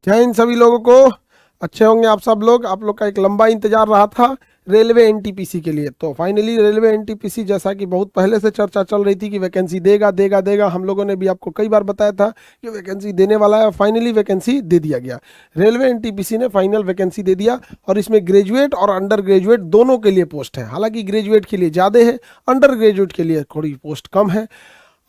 जय हिंद सभी लोगों को। अच्छे होंगे आप सब लोग। आप लोग का एक लंबा इंतजार रहा था रेलवे एनटीपीसी के लिए। तो फाइनली रेलवे एनटीपीसी, जैसा कि बहुत पहले से चर्चा चल रही थी कि वैकेंसी देगा देगा देगा, हम लोगों ने भी आपको कई बार बताया था कि वैकेंसी देने वाला है। फाइनली वैकेंसी दे दिया गया। रेलवे एनटीपीसी ने फाइनल वैकेंसी दे दिया और इसमें ग्रेजुएट और अंडर ग्रेजुएट दोनों के लिए पोस्ट है। हालांकि ग्रेजुएट के लिए ज़्यादा है, अंडर ग्रेजुएट के लिए थोड़ी पोस्ट कम है।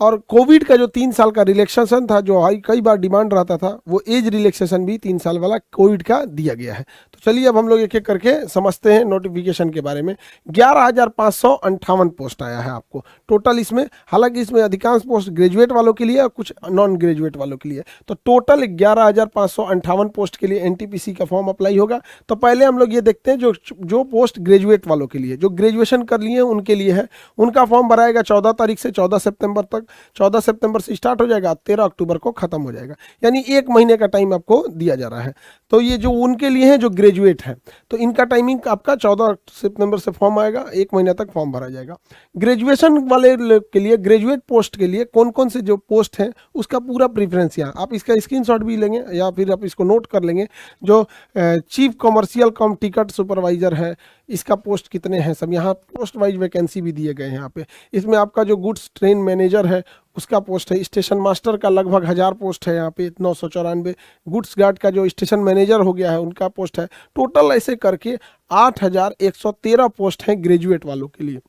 और कोविड का जो 3 साल का रिलैक्सेशन था, जो कई बार डिमांड रहता था, वो एज रिलैक्सेशन भी 3 साल वाला कोविड का दिया गया है। तो चलिए अब हम लोग एक एक करके समझते हैं नोटिफिकेशन के बारे में। 11,558 पोस्ट आया है आपको टोटल इसमें। हालांकि इसमें अधिकांश पोस्ट ग्रेजुएट वालों के लिए और कुछ नॉन ग्रेजुएट वालों के लिए। तो टोटल 11,558 पोस्ट के लिए एनटीपीसी का फॉर्म अप्लाई होगा। तो पहले हम लोग ये देखते हैं जो पोस्ट ग्रेजुएट वालों के लिए, जो ग्रेजुएशन कर लिए हैं उनके लिए है। उनका फॉर्म भराएगा 14 तारीख से 14 सितंबर तक। 14 सितंबर से स्टार्ट हो जाएगा, 13 अक्टूबर को खत्म हो जाएगा, यानी 1 महीने का टाइम आपको दिया जा रहा है। तो ये जो उनके लिए है जो ग्रेजुएट है, तो इनका टाइमिंग आपका 14 सितंबर से फॉर्म आएगा, 1 महीने तक फॉर्म भरा जाएगा। ग्रेजुएशन वाले के लिए, ग्रेजुएट पोस्ट के लिए कौन कौन से जो पोस्ट हैं उसका पूरा प्रीफरेंस यहाँ आप इसका स्क्रीनशॉट भी लेंगे या फिर आप इसको नोट कर लेंगे। जो चीफ कमर्शियल कम टिकट सुपरवाइजर है, इसका पोस्ट कितने हैं सब यहाँ पोस्ट वाइज वैकेंसी भी दिए गए हैं यहाँ पे। इसमें आपका जो गुड्स ट्रेन मैनेजर है उसका पोस्ट है। स्टेशन मास्टर का लगभग 1000 पोस्ट है यहाँ पे, 994। गुड्स गार्ड का जो स्टेशन मैनेजर हो गया है उनका पोस्ट है। टोटल ऐसे करके 8113 पोस्ट हैं ग्रेजुएट वालों के लिए,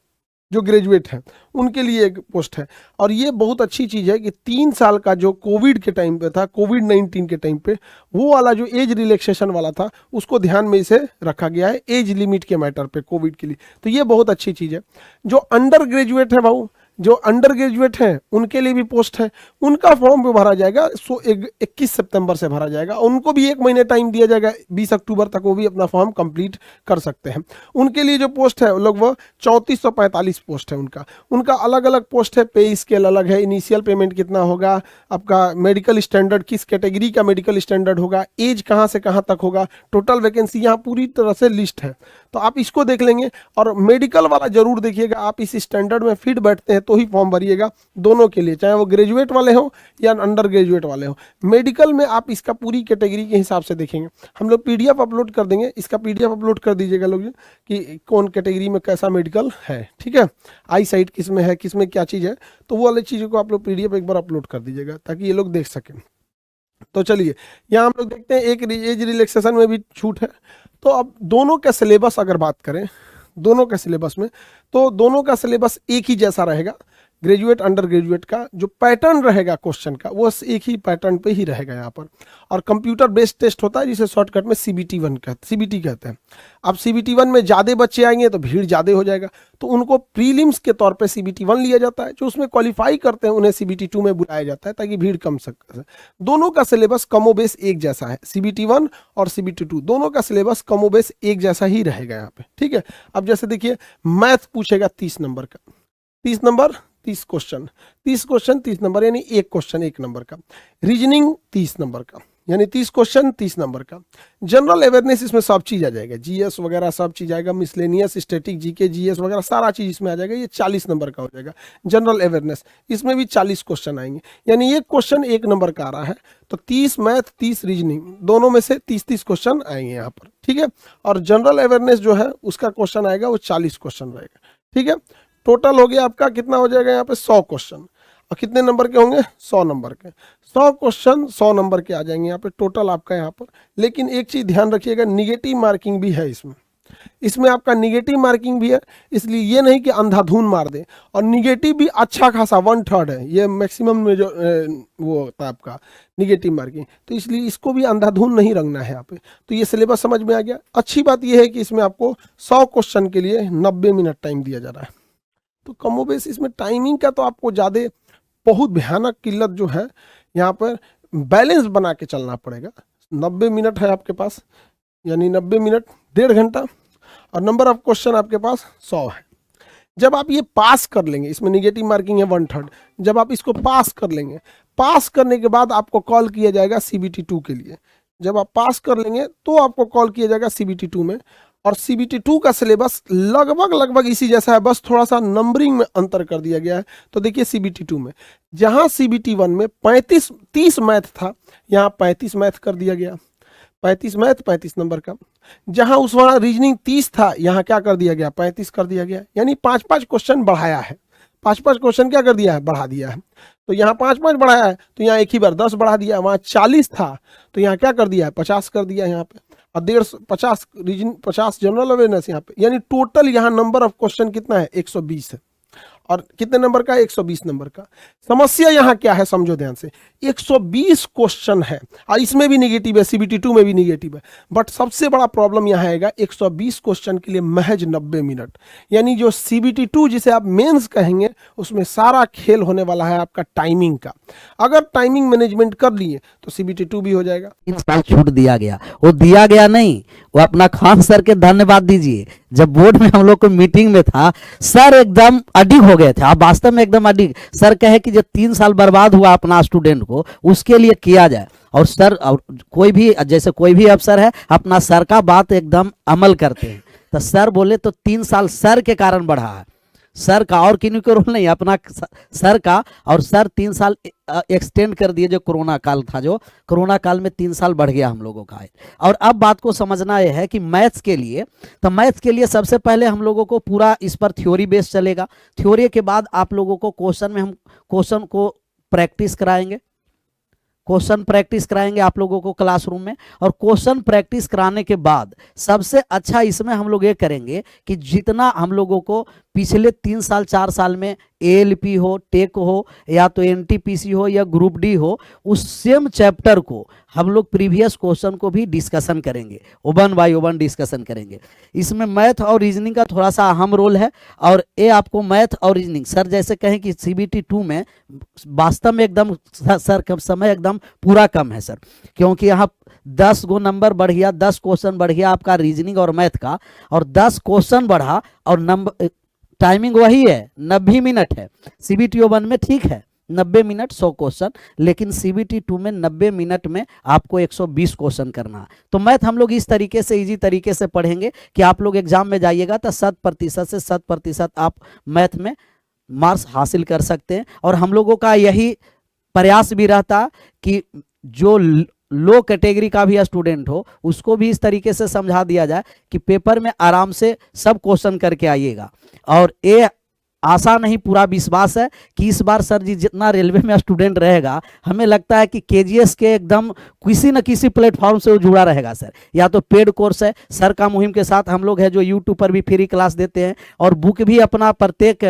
जो ग्रेजुएट हैं उनके लिए एक पोस्ट है। और ये बहुत अच्छी चीज़ है कि 3 साल का जो कोविड के टाइम पे था, कोविड-19 के टाइम पे, वो वाला जो एज रिलैक्सेशन वाला था उसको ध्यान में इसे रखा गया है एज लिमिट के मैटर पे कोविड के लिए। तो ये बहुत अच्छी चीज़ है। जो अंडर ग्रेजुएट है भाऊ, जो अंडर ग्रेजुएट हैं उनके लिए भी पोस्ट है। उनका फॉर्म भी भरा जाएगा 21 सितंबर से भरा जाएगा। उनको भी 1 महीने टाइम दिया जाएगा, 20 अक्टूबर तक वो भी अपना फॉर्म कंप्लीट कर सकते हैं। उनके लिए जो पोस्ट है लोग वो 3445 पोस्ट है उनका अलग अलग पोस्ट है। पे स्केल अलग है, इनिशियल पेमेंट कितना होगा, आपका मेडिकल स्टैंडर्ड किस कैटेगरी का मेडिकल स्टैंडर्ड होगा, एज कहाँ से कहाँ तक होगा, टोटल वैकेंसी यहाँ पूरी तरह से लिस्ट है। तो आप इसको देख लेंगे। और मेडिकल वाला जरूर देखिएगा, आप इस स्टैंडर्ड में फिट बैठते हैं तो ही फॉर्म भरिएगा, दोनों के लिए, चाहे वो ग्रेजुएट वाले हो या अंडर ग्रेजुएट वाले हो। मेडिकल में आप इसका पूरी कैटेगरी के हिसाब से देखेंगे। हम लोग पीडीएफ अपलोड कर देंगे, इसका पीडीएफ अपलोड कर दीजिएगा लोग कि कौन कैटेगरी में कैसा मेडिकल है, ठीक है। आई साइट किस में है, किस में क्या चीज़ है, तो वो वाली चीज़ों को आप लोग पीडीएफ एक बार अपलोड कर दीजिएगा ताकि ये लोग देख सकें। तो चलिए यहाँ हम लोग देखते हैं एक एज रिलैक्सेशन में भी छूट है। तो अब दोनों का सिलेबस अगर बात करें, दोनों का सिलेबस में, तो दोनों का सिलेबस एक ही जैसा रहेगा। ग्रेजुएट अंडर ग्रेजुएट का जो पैटर्न रहेगा क्वेश्चन का वो एक ही पैटर्न पे ही रहेगा यहाँ पर। और कंप्यूटर बेस्ड टेस्ट होता है जिसे शॉर्टकट में सीबीटी कहते हैं। अब सीबीटी 1 में ज़्यादा बच्चे आएंगे तो भीड़ ज़्यादा हो जाएगा, तो उनको प्रीलिम्स के तौर पे सीबीटी 1 लिया जाता है। जो उसमें क्वालिफाई करते हैं उन्हें सीबीटी 2 में बुलाया जाता है ताकि भीड़ कम सके। दोनों का सिलेबस कमोबेश एक जैसा है, सीबीटी 1 और सीबीटी 2 दोनों का सिलेबस कमोबेश एक जैसा ही रहेगा यहाँ पे, ठीक है। अब जैसे देखिए मैथ पूछेगा 30 नंबर का, 30 नंबर 30 क्वेश्चन, 30 क्वेश्चन 30 नंबर, यानी एक क्वेश्चन 1 नंबर का। रीजनिंग 30 नंबर का, यानी 30 क्वेश्चन 30 नंबर का। जनरल अवेयरनेस इसमें सब चीज़ आ जाएगा, जीएस वगैरह सब चीज़ आएगा, मिसलेनियस स्टैटिक जीके जीएस वगैरह सारा चीज़ इसमें आ जाएगा। ये 40 नंबर का हो जाएगा जनरल अवेयरनेस। इसमें भी 40 क्वेश्चन आएंगे, यानी एक क्वेश्चन 1 नंबर का आ रहा है। तो 30 मैथ 30 रीजनिंग, दोनों में से 30-30 क्वेश्चन आएंगे यहाँ पर, ठीक है। और जनरल अवेयरनेस जो है उसका क्वेश्चन आएगा वो 40 क्वेश्चन रहेगा, ठीक है। टोटल हो गया आपका कितना हो जाएगा यहाँ पे 100 क्वेश्चन। और कितने नंबर के होंगे, 100 नंबर के। 100 क्वेश्चन 100 नंबर के आ जाएंगे यहाँ पे टोटल आपका यहाँ पर। लेकिन एक चीज़ ध्यान रखिएगा, निगेटिव मार्किंग भी है इसमें आपका निगेटिव मार्किंग भी है। इसलिए ये नहीं कि अंधाधुन मार दे। और निगेटिव भी अच्छा खासा 1/3 है, ये मैक्सिमम में जो वो होता है आपका निगेटिव मार्किंग। तो इसलिए इसको भी अंधाधुन नहीं रखना है यहाँ पे। तो ये सिलेबस समझ में आ गया। अच्छी बात यह है कि इसमें आपको 100 क्वेश्चन के लिए 90 मिनट टाइम दिया जा रहा है। तो कमोबेश इसमें टाइमिंग का तो आपको ज़्यादा बहुत भयानक किल्लत जो है यहाँ पर बैलेंस बना के चलना पड़ेगा। 90 मिनट है आपके पास, यानी 90 मिनट 1.5 घंटा। और नंबर ऑफ क्वेश्चन आपके पास 100 है। जब आप ये पास कर लेंगे, इसमें निगेटिव मार्किंग है 1/3, जब आप इसको पास कर लेंगे, पास करने के बाद आपको कॉल किया जाएगा सीबीटी 2 के लिए। जब आप पास कर लेंगे तो आपको कॉल किया जाएगा सीबीटी 2 में। और सीबीटी 2 का सिलेबस लगभग इसी जैसा है, बस थोड़ा सा नंबरिंग में अंतर कर दिया गया है। तो देखिए सीबीटी 2 में जहां सीबीटी 1 में 30 मैथ था, यहाँ 35 मैथ कर दिया गया। 35 मैथ 35 नंबर का। जहां उस वहां रीजनिंग 30 था, यहाँ क्या कर दिया गया, 35 कर दिया गया, यानी 5-5 क्वेश्चन बढ़ाया है। 5-5 क्वेश्चन क्या कर दिया है, बढ़ा दिया है। तो यहाँ 5-5 बढ़ाया है, तो यहाँ एक ही बार 10 बढ़ा दिया। वहां 40 था तो यहाँ क्या कर दिया है, 50 कर दिया यहाँ पे। और 150 रीजन 50 जनरल अवेयरनेस यहाँ पे, यानी टोटल यहाँ नंबर ऑफ क्वेश्चन कितना है, 120 है। और कितने नंबर का, 120 नंबर का। समस्या यहाँ क्या है, समझो ध्यान से, 120 क्वेश्चन है और इसमें भी निगेटिव है, सीबीटी 2 में भी निगेटिव है। बट सबसे बड़ा प्रॉब्लम यहाँ आएगा 120 क्वेश्चन के लिए महज 90 मिनट, यानी जो सीबीटी 2 जिसे आप मेंस कहेंगे, उसमें सारा खेल होने वाला है आपका टाइमिंग का। अगर टाइमिंग मैनेजमेंट कर लिए तो सीबीटी 2 भी हो जाएगा। 3 साल छूट दिया गया, वो दिया गया नहीं, वो अपना खान सर के धन्यवाद दीजिए। जब बोर्ड में हम लोग को मीटिंग में था, सर एकदम अडिग हो गए थे। आप वास्तव में एकदम अडिग। सर कहे कि जो 3 साल बर्बाद हुआ अपना स्टूडेंट को, उसके लिए किया जाए। और सर, और कोई भी, जैसे कोई भी अफसर है अपना सर का बात एकदम अमल करते हैं। तो सर बोले तो 3 साल सर के कारण बढ़ा है, सर का और किन्हीं को रोल नहीं, अपना सर का। और सर 3 साल एक्सटेंड कर दिए, जो कोरोना काल था, जो कोरोना काल में 3 साल बढ़ गया हम लोगों का। और अब बात को समझना यह है कि मैथ्स के लिए, तो मैथ्स के लिए सबसे पहले हम लोगों को पूरा इस पर थ्योरी बेस चलेगा। थ्योरी के बाद आप लोगों को क्वेश्चन में हम क्वेश्चन को प्रैक्टिस कराएंगे, क्वेश्चन प्रैक्टिस कराएंगे आप लोगों को क्लासरूम में। और क्वेश्चन प्रैक्टिस कराने के बाद सबसे अच्छा इसमें हम लोग ये करेंगे कि जितना हम लोगों को पिछले 3 साल 4 साल में एएलपी हो, टेक हो, या तो एनटीपीसी हो, या ग्रुप डी हो, उस सेम चैप्टर को हम लोग प्रीवियस क्वेश्चन को भी डिस्कशन करेंगे, ओवन बाय ओवन डिस्कशन करेंगे। इसमें मैथ और रीजनिंग का थोड़ा सा अहम रोल है। और ये आपको मैथ और रीजनिंग, सर जैसे कहें कि सीबीटी 2 में वास्तव में एकदम सर कम समय एकदम पूरा कम है सर, क्योंकि यहाँ 10 गो नंबर बढ़ गया, 10 क्वेश्चन बढ़ गया आपका रीजनिंग और मैथ का, और 10 क्वेश्चन बढ़ा, और नंबर टाइमिंग वही है, 90 मिनट है। सीबीटी 1 में ठीक है 90 मिनट 100 क्वेश्चन, लेकिन सीबीटी 2 में 90 मिनट में आपको 120 क्वेश्चन करना है। तो मैथ हम लोग इस तरीके से, इजी तरीके से पढ़ेंगे कि आप लोग एग्जाम में जाइएगा तो 100% से 100% आप मैथ में मार्क्स हासिल कर सकते हैं। और हम लोगों का यही प्रयास भी रहता कि जो लो कैटेगरी का भी स्टूडेंट हो, उसको भी इस तरीके से समझा दिया जाए कि पेपर में आराम से सब क्वेश्चन करके आइएगा। और ये आशा नहीं, पूरा विश्वास है कि इस बार सर जी जितना रेलवे में स्टूडेंट रहेगा, हमें लगता है कि केजीएस के एकदम किसी न किसी प्लेटफॉर्म से वो जुड़ा रहेगा सर। या तो पेड कोर्स है, सर का मुहिम के साथ हम लोग है जो यूट्यूब पर भी फ्री क्लास देते हैं, और बुक भी अपना प्रत्येक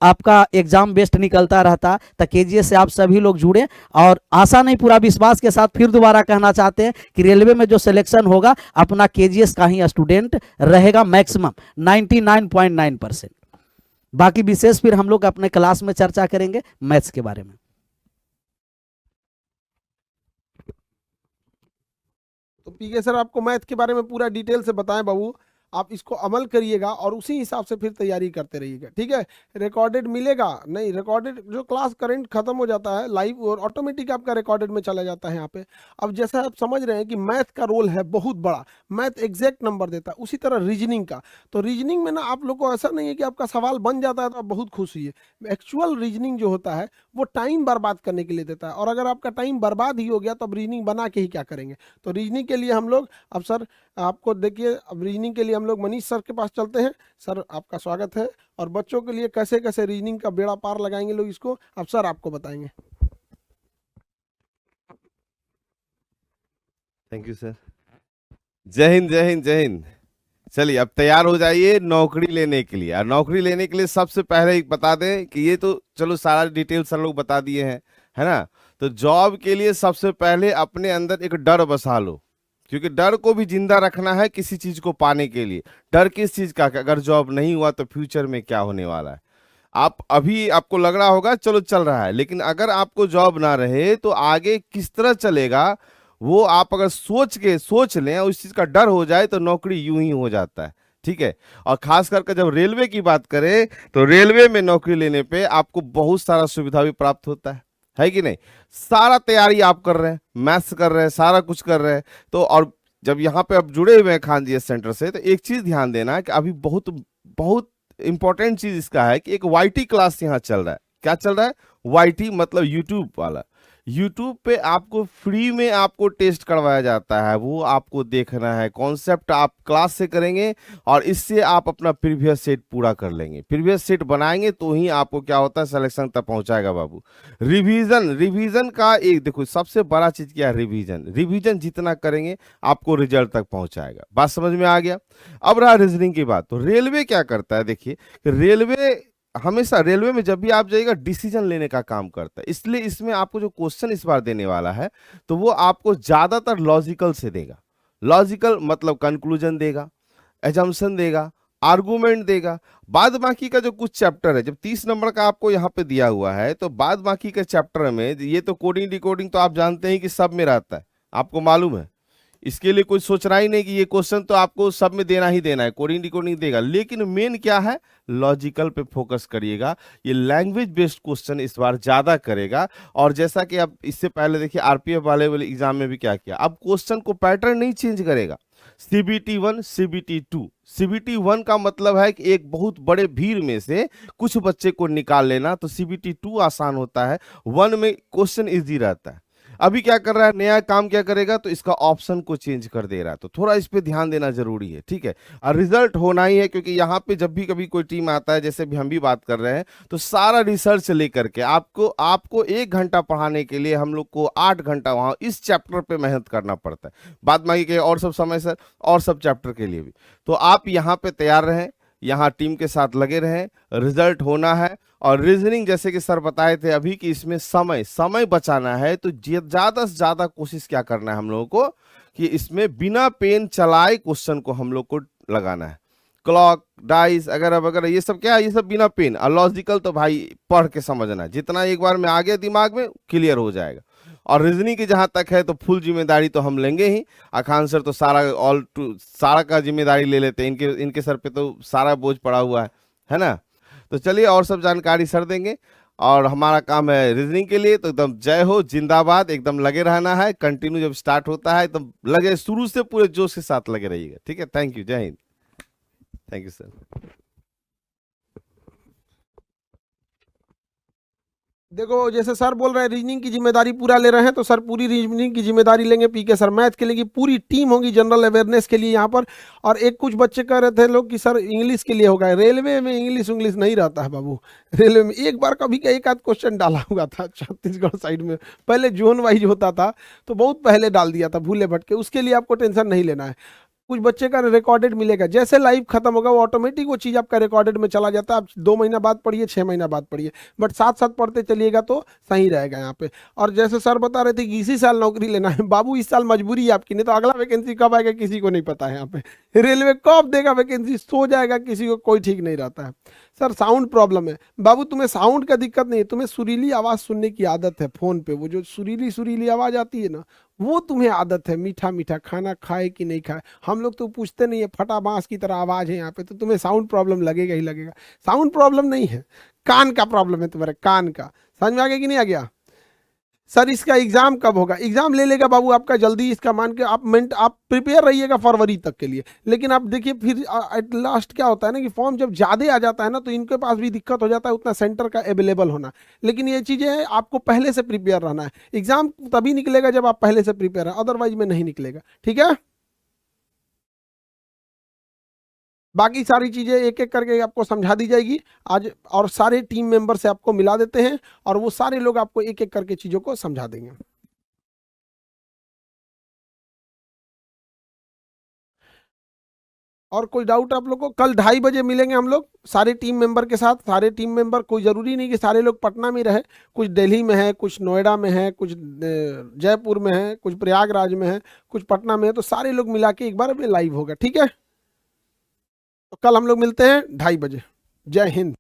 आपका एग्जाम बेस्ड निकलता रहता। तो केजीएस से आप सभी लोग जुड़े। और आशा नहीं, पूरा विश्वास के साथ फिर दोबारा कहना चाहते हैं कि रेलवे में जो सिलेक्शन होगा अपना केजीएस का ही स्टूडेंट रहेगा, मैक्सिमम 99.9%। बाकी विशेष फिर हम लोग अपने क्लास में चर्चा करेंगे मैथ्स के बारे में। तो पीके सर आपको मैथ के बारे में पूरा डिटेल से बताएं बाबू, आप इसको अमल करिएगा और उसी हिसाब से फिर तैयारी करते रहिएगा, ठीक है। रिकॉर्डेड मिलेगा नहीं, रिकॉर्डेड जो क्लास करंट खत्म हो जाता है लाइव, और ऑटोमेटिक आपका रिकॉर्डेड में चला जाता है यहाँ पे। अब जैसा आप समझ रहे हैं कि मैथ का रोल है बहुत बड़ा, मैथ एग्जैक्ट नंबर देता है, उसी तरह रीजनिंग का। तो रीजनिंग में ना आप लोग को ऐसा नहीं है कि आपका सवाल बन जाता है तो आप बहुत खुश हुई है। एक्चुअल रीजनिंग जो होता है वो टाइम बर्बाद करने के लिए देता है, और अगर आपका टाइम बर्बाद ही हो गया तो अब रीजनिंग बना के ही क्या करेंगे। तो रीजनिंग के लिए हम लोग, अब सर आपको देखिए, अब रीजनिंग के लिए हम लोग मनीष सर के पास चलते हैं। सर आपका स्वागत है। और बच्चों के लिए कैसे कैसे रीजनिंग का बेड़ा पार लगाएंगे लोग, इसको अब सर आपको बताएंगे। Thank you sir. जय हिंद, जय हिंद, जय हिंद। चलिए अब तैयार हो जाइए नौकरी लेने के लिए। और नौकरी लेने के लिए सबसे पहले एक बता दें कि ये तो चलो सारा डिटेल सर लोग बता दिए हैं, है ना। तो जॉब के लिए सबसे पहले अपने अंदर एक डर बसा लो, क्योंकि डर को भी जिंदा रखना है किसी चीज को पाने के लिए। डर किस चीज का, अगर जॉब नहीं हुआ तो फ्यूचर में क्या होने वाला है। आप अभी आपको लग रहा होगा चलो चल रहा है, लेकिन अगर आपको जॉब ना रहे तो आगे किस तरह चलेगा वो आप अगर सोच लें और उस चीज का डर हो जाए तो नौकरी यूं ही हो जाता है, ठीक है। और खास करके जब रेलवे की बात करें तो रेलवे में नौकरी लेने पे आपको बहुत सारा सुविधा भी प्राप्त होता है कि नहीं। सारा तैयारी आप कर रहे हैं, मैथ्स कर रहे हैं, सारा कुछ कर रहे हैं। तो और जब यहाँ पे आप जुड़े हुए हैं खान जी सेंटर से, तो एक चीज ध्यान देना है कि अभी बहुत बहुत इंपॉर्टेंट चीज इसका है कि एक वाईटी क्लास यहाँ चल रहा है। क्या चल रहा है? वाईटी मतलब यूट्यूब वाला। यूट्यूब पे आपको फ्री में आपको टेस्ट करवाया जाता है, वो आपको देखना है। कॉन्सेप्ट आप क्लास से करेंगे और इससे आप अपना प्रीवियस सेट पूरा कर लेंगे। प्रीवियस सेट बनाएंगे तो ही आपको क्या होता है, सिलेक्शन तक पहुंचाएगा बाबू। रिवीजन का एक देखो सबसे बड़ा चीज क्या है, रिवीजन जितना करेंगे आपको रिजल्ट तक पहुंचाएगा। बात समझ में आ गया। अब रहा रीजनिंग की बात, तो रेलवे क्या करता है, देखिए रेलवे हमेशा, रेलवे में जब भी आप जाइएगा डिसीजन लेने का काम करता है, इसलिए इसमें आपको जो क्वेश्चन इस बार देने वाला है तो वो आपको ज्यादातर लॉजिकल से देगा। लॉजिकल मतलब कंक्लूजन देगा, एजम्पशन देगा, आर्गुमेंट देगा। बाद बाकी का जो कुछ चैप्टर है, जब 30 नंबर का आपको यहाँ पे दिया हुआ है तो बाद बाकी के चैप्टर में ये तो कोडिंग डिकोडिंग तो आप जानते हैं कि सब में रहता है, आपको मालूम है। इसके लिए कोई सोच रहा ही नहीं कि ये क्वेश्चन तो आपको सब में देना ही देना है, कोडिंग डिकोडिंग देगा। लेकिन मेन क्या है, लॉजिकल पे फोकस करिएगा। ये लैंग्वेज बेस्ड क्वेश्चन इस बार ज्यादा करेगा। और जैसा कि अब इससे पहले देखिए आरपीएफ वाले एग्जाम में भी क्या किया, अब क्वेश्चन को पैटर्न नहीं चेंज करेगा। CBT 1 CBT 2, CBT 1 का मतलब है कि एक बहुत बड़े भीड़ में से कुछ बच्चे को निकाल लेना, तो CBT 2 आसान होता है, 1 में क्वेश्चन इजी रहता है। अभी क्या कर रहा है, नया काम क्या करेगा, तो इसका ऑप्शन को चेंज कर दे रहा है, तो थोड़ा इस पे ध्यान देना जरूरी है, ठीक है। और रिजल्ट होना ही है, क्योंकि यहाँ पे जब भी कभी कोई टीम आता है, जैसे भी हम भी बात कर रहे हैं, तो सारा रिसर्च लेकर के आपको 1 घंटा पढ़ाने के लिए हम लोग को 8 घंटा वहाँ इस चैप्टर पे मेहनत करना पड़ता है। बाद बाकी के और सब समय सर और सब चैप्टर के लिए भी, तो आप यहाँ पे तैयार रहें, यहाँ टीम के साथ लगे रहें, रिजल्ट होना है। और रीजनिंग जैसे कि सर बताए थे अभी कि इसमें समय बचाना है, तो ज्यादा से ज्यादा कोशिश क्या करना है हम लोगों को कि इसमें बिना पेन चलाए क्वेश्चन को हम लोग को लगाना है। क्लॉक, डाइस अगर ये सब क्या है, ये सब बिना पेन। और लॉजिकल तो भाई पढ़ के समझना है, जितना एक बार में आ गया दिमाग में क्लियर हो जाएगा। और रीजनिंग की जहां तक है तो फुल जिम्मेदारी तो हम लेंगे ही। अखान सर तो सारा का जिम्मेदारी ले लेते हैं, इनके सर पे तो सारा बोझ पड़ा हुआ है ना। तो चलिए और सब जानकारी सर देंगे, और हमारा काम है रीजनिंग के लिए तो एकदम जय हो, जिंदाबाद, एकदम लगे रहना है। कंटिन्यू जब स्टार्ट होता है एकदम लगे, शुरू से पूरे जोश के साथ लगे रहिएगा, ठीक है। थैंक यू, जय हिंद, थैंक यू सर। देखो जैसे सर बोल रहे हैं रीजनिंग की जिम्मेदारी पूरा ले रहे हैं, तो सर पूरी रीजनिंग की जिम्मेदारी लेंगे। पीके सर मैथ के लिए की पूरी टीम होगी जनरल अवेयरनेस के लिए यहाँ पर। और एक कुछ बच्चे कह रहे थे लोग कि सर इंग्लिश के लिए होगा, रेलवे में इंग्लिश नहीं रहता है बाबू। रेलवे में एक बार कभी का एक आध क्वेश्चन डाला हुआ था छत्तीसगढ़ साइड में, पहले जोन वाइज होता था तो बहुत पहले डाल दिया था भूले भटके, उसके लिए आपको टेंशन नहीं लेना है। कुछ बच्चे का रिकॉर्डेड मिलेगा, जैसे लाइव खत्म होगा वो ऑटोमेटिक वो चीज़ आपका रिकॉर्डेड में चला जाता है। आप 2 महीना बाद पढ़िए, 6 महीना बाद पढ़िए, बट साथ साथ पढ़ते चलिएगा तो सही रहेगा यहाँ पे। और जैसे सर बता रहे थे कि इसी साल नौकरी लेना है, बाबू इस साल मजबूरी है आपकी, नहीं तो अगला वैकेंसी कब आएगा किसी को नहीं पता है। यहाँ पे रेलवे कब देगा वैकेंसी, सो जाएगा किसी को, कोई ठीक नहीं रहता है। सर साउंड प्रॉब्लम है बाबू, तुम्हें साउंड का दिक्कत नहीं है, तुम्हें सुरीली आवाज़ सुनने की आदत है। फ़ोन पे वो जो सुरीली आवाज़ आती है ना, वो तुम्हें आदत है। मीठा मीठा खाना खाए कि नहीं खाए, हम लोग तो पूछते नहीं है, फटा बांस की तरह आवाज़ है यहाँ पे, तो तुम्हें साउंड प्रॉब्लम लगेगा ही लगेगा। साउंड प्रॉब्लम नहीं है, कान का प्रॉब्लम है तुम्हारे, कान का। समझ में आ गया कि नहीं आ गया। सर इसका एग्जाम कब होगा, एग्जाम ले लेगा बाबू आपका जल्दी, इसका मान के आप प्रिपेयर रहिएगा फरवरी तक के लिए। लेकिन आप देखिए फिर एट लास्ट क्या होता है ना कि फॉर्म जब ज़्यादा आ जाता है ना, तो इनके पास भी दिक्कत हो जाता है उतना सेंटर का अवेलेबल होना। लेकिन ये चीज़ें आपको पहले से प्रिपेयर रहना है। एग्जाम तभी निकलेगा जब आप पहले से प्रिपेयर हैं, अदरवाइज में नहीं निकलेगा, ठीक है। बाकी सारी चीज़ें एक एक करके आपको समझा दी जाएगी आज, और सारे टीम मेंबर से आपको मिला देते हैं और वो सारे लोग आपको एक एक करके चीज़ों को समझा देंगे। और कोई डाउट आप लोग को, कल 2:30 बजे मिलेंगे हम लोग सारे टीम मेंबर के साथ। सारे टीम मेंबर, कोई ज़रूरी नहीं कि सारे लोग पटना में रहे, कुछ दिल्ली में है, कुछ नोएडा में है, कुछ जयपुर में है, कुछ प्रयागराज में है, कुछ पटना में है, तो सारे लोग मिला के एक बार में लाइव होगा, ठीक है। तो कल हम लोग मिलते हैं 2:30 बजे। जय हिंद।